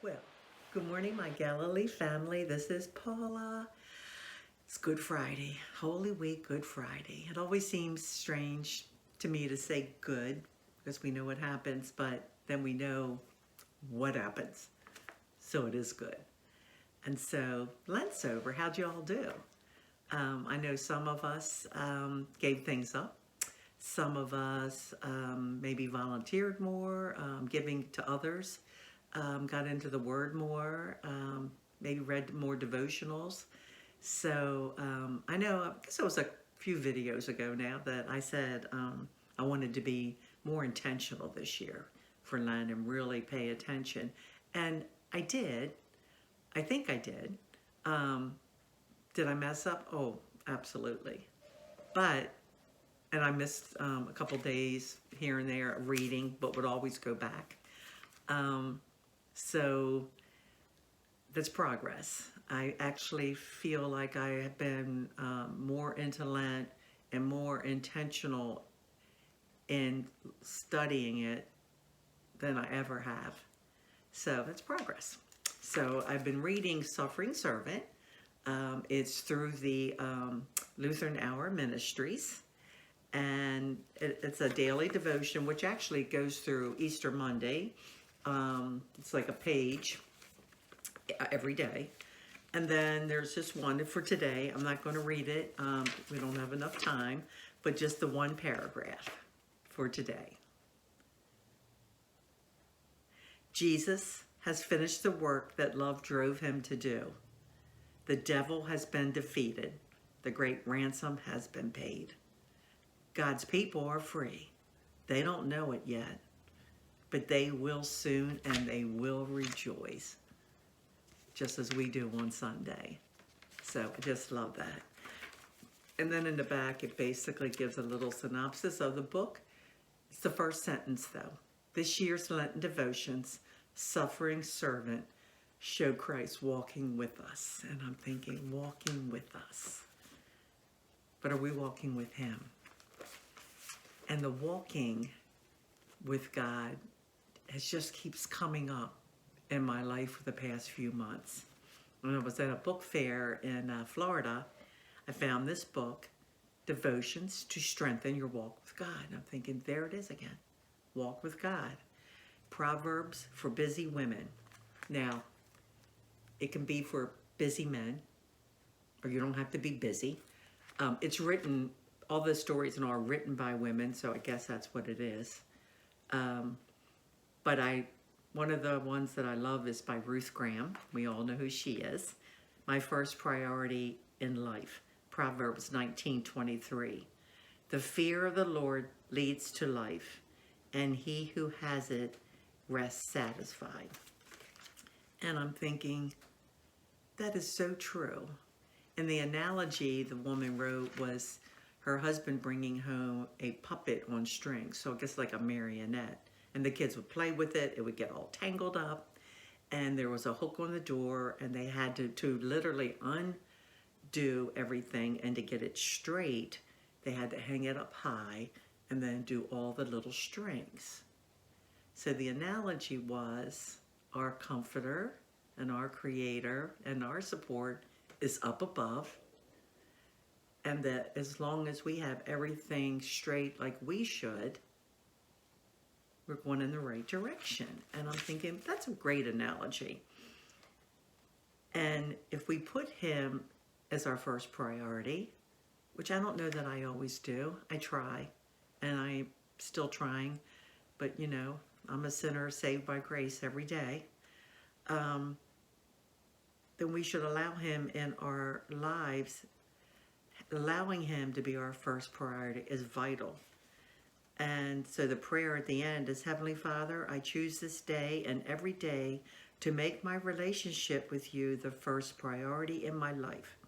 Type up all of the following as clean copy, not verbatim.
Well, good morning, my Galilee family. This is Paula. It's Good Friday, Holy Week, Good Friday. It always seems strange to me to say good because we know what happens, but then we know what happens. So it is good. And so, Lent's over. How'd you all do? I know some of us gave things up. Some of us maybe volunteered more, giving to others, got into the Word more, maybe read more devotionals. So I know, I guess it was a few videos ago now that I said I wanted to be more intentional this year for Lent and really pay attention. And I did. I think I did. Did I mess up? Oh, absolutely. But and I missed a couple days here and there reading, but would always go back. So that's progress. I actually feel like I have been more into Lent and more intentional in studying it than I ever have. So that's progress. So I've been reading Suffering Servant. It's through the Lutheran Hour Ministries. And it's a daily devotion, which actually goes through Easter Monday. It's like a page every day. And then there's just one for today. I'm not going to read it. We don't have enough time, but just the one paragraph for today. Jesus has finished the work that love drove him to do. The devil has been defeated. The great ransom has been paid. God's people are free. They don't know it yet, but they will soon, and they will rejoice, just as we do on Sunday. So I just love that. And then in the back, it basically gives a little synopsis of the book. It's the first sentence, though. This year's Lenten devotions, Suffering Servant, show Christ walking with us. And I'm thinking, walking with us. But are we walking with him? And the walking with God just keeps coming up in my life for the past few months. When I was at a book fair in Florida, I found this book, Devotions to Strengthen Your Walk with God. And I'm thinking, there it is again. Walk with God. Proverbs for busy women. Now, it can be for busy men, or you don't have to be busy. It's written, all the stories are written by women, so I guess that's what it is. But one of the ones that I love is by Ruth Graham. We all know who she is. My first priority in life, Proverbs 19:23. The fear of the Lord leads to life, and he who has it rests satisfied. And I'm thinking, that is so true. And the analogy the woman wrote was her husband bringing home a puppet on strings, so I guess like a marionette. And the kids would play with it, it would get all tangled up, and there was a hook on the door, and they had to literally undo everything, and to get it straight, they had to hang it up high and then do all the little strings. So the analogy was our comforter and our creator and our support is up above, and that as long as we have everything straight like we should, we're going in the right direction. And I'm thinking, that's a great analogy. And if we put him as our first priority, which I don't know that I always do, I try, and I'm still trying, but you know, I'm a sinner saved by grace every day, then we should allow him in our lives. Allowing him to be our first priority is vital. And so the prayer at the end is, Heavenly Father, I choose this day and every day to make my relationship with you the first priority in my life.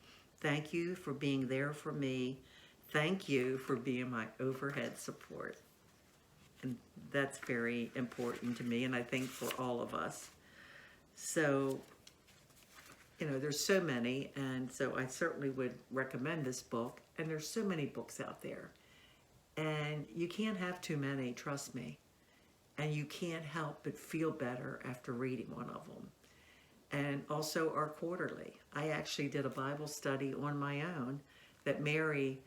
Thank you for being there for me. Thank you for being my overhead support. And that's very important to me, and I think for all of us. So, you know, there's so many, and so I certainly would recommend this book. And there's so many books out there. And you can't have too many, trust me. And you can't help but feel better after reading one of them. and also our quarterly. I actually did a Bible study on my own that Mary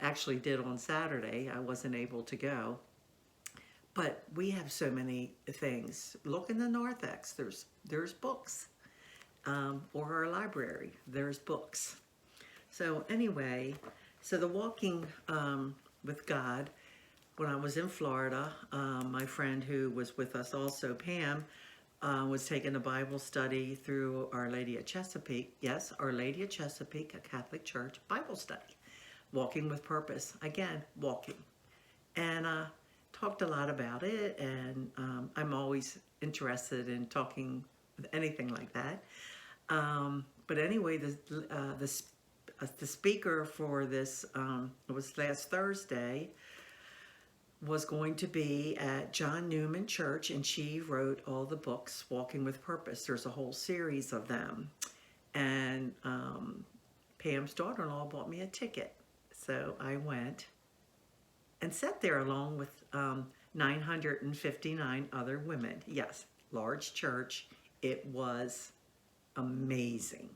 actually did on Saturday. I wasn't able to go. But we have so many things. Look in the narthex. There's books. Or our library. There's books. So anyway, so the walking with God, when I was in Florida, my friend who was with us also, Pam, was taking a Bible study through Our Lady of Chesapeake. Yes, Our Lady of Chesapeake, a Catholic church Bible study. Walking with Purpose. Again, walking. And talked a lot about it, and I'm always interested in talking anything like that. But anyway, the speaker for this, it was last Thursday, was going to be at John Newman Church, and she wrote all the books, Walking with Purpose. There's a whole series of them. And Pam's daughter-in-law bought me a ticket. So I went and sat there along with 959 other women. Yes, large church. It was amazing.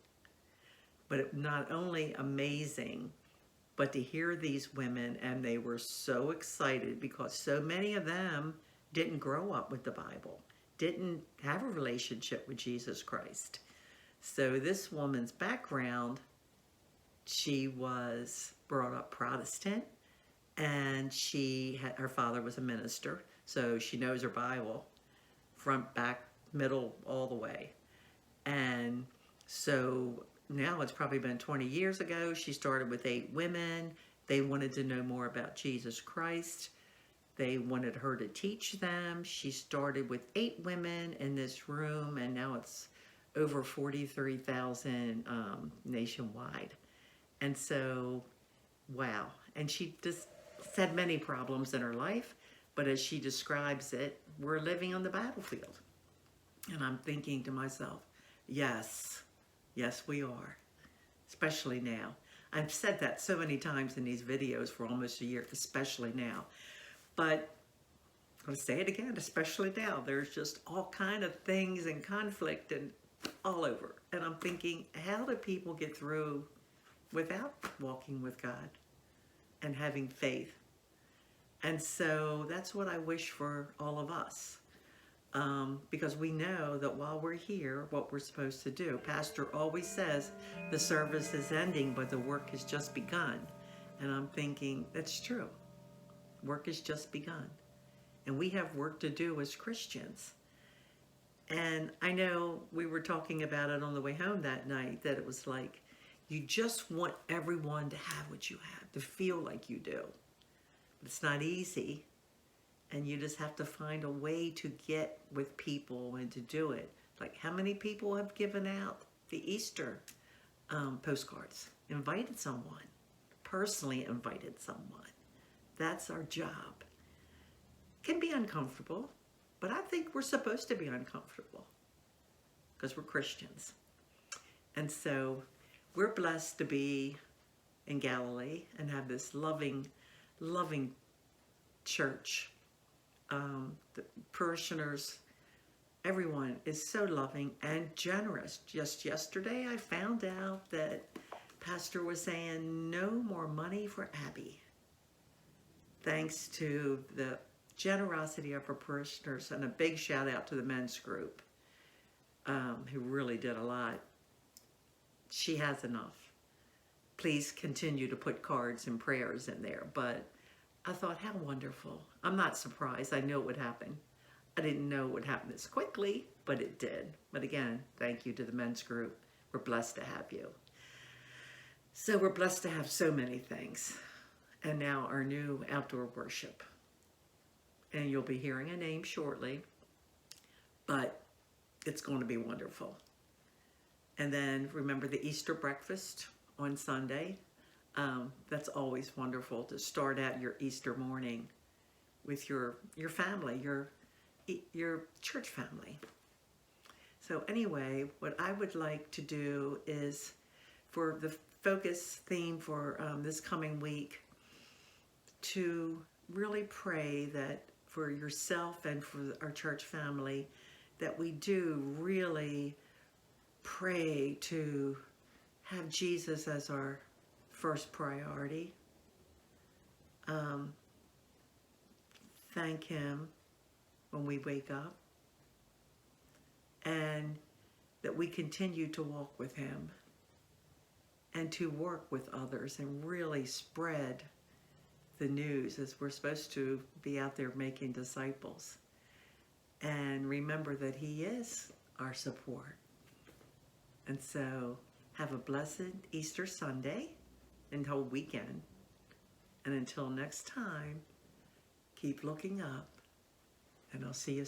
But it, not only amazing, but to hear these women, and they were so excited because so many of them didn't grow up with the Bible, didn't have a relationship with Jesus Christ. So this woman's background, she was brought up Protestant, and her father was a minister, so she knows her Bible, front, back, middle, all the way. And so now it's probably been 20 years ago. She started with 8 women. They wanted to know more about Jesus Christ. They wanted her to teach them. She started with 8 women in this room, and now it's over 43,000 nationwide. And so, wow. And she just had many problems in her life, but as she describes it, we're living on the battlefield. And I'm thinking to myself, yes, we are, especially now. I've said that so many times in these videos for almost a year, especially now. But I'll say it again, especially now. There's just all kind of things and conflict and all over. And I'm thinking, how do people get through without walking with God and having faith? And so that's what I wish for all of us. Because we know that while we're here, what we're supposed to do. Pastor always says the service is ending, but the work has just begun. And I'm thinking, that's true. Work has just begun. And we have work to do as Christians. And I know we were talking about it on the way home that night, that it was like, you just want everyone to have what you have, to feel like you do. But it's not easy. And you just have to find a way to get with people and to do it. Like, how many people have given out the Easter postcards? Invited someone. Personally invited someone. That's our job. Can be uncomfortable, but I think we're supposed to be uncomfortable because we're Christians. And so we're blessed to be in Galilee and have this loving, loving church. The parishioners, everyone is so loving and generous. Just yesterday I found out that Pastor was saying no more money for Abby. Thanks to the generosity of our parishioners, and a big shout out to the men's group who really did a lot. She has enough. Please continue to put cards and prayers in there, but I thought, how wonderful. I'm not surprised. I knew it would happen. I didn't know it would happen this quickly, but it did. But again, thank you to the men's group. We're blessed to have you. So we're blessed to have so many things. And now our new outdoor worship. And you'll be hearing a name shortly, but it's going to be wonderful. And then remember the Easter breakfast on Sunday. That's always wonderful to start out your Easter morning with your family, your church family. So anyway, what I would like to do is, for the focus theme for this coming week, to really pray that for yourself and for our church family, that we do really pray to have Jesus as our first priority. Thank Him when we wake up, and that we continue to walk with Him and to work with others and really spread the news, as we're supposed to be out there making disciples. And remember that He is our support. And so have a blessed Easter Sunday and whole weekend. And until next time, keep looking up, and I'll see you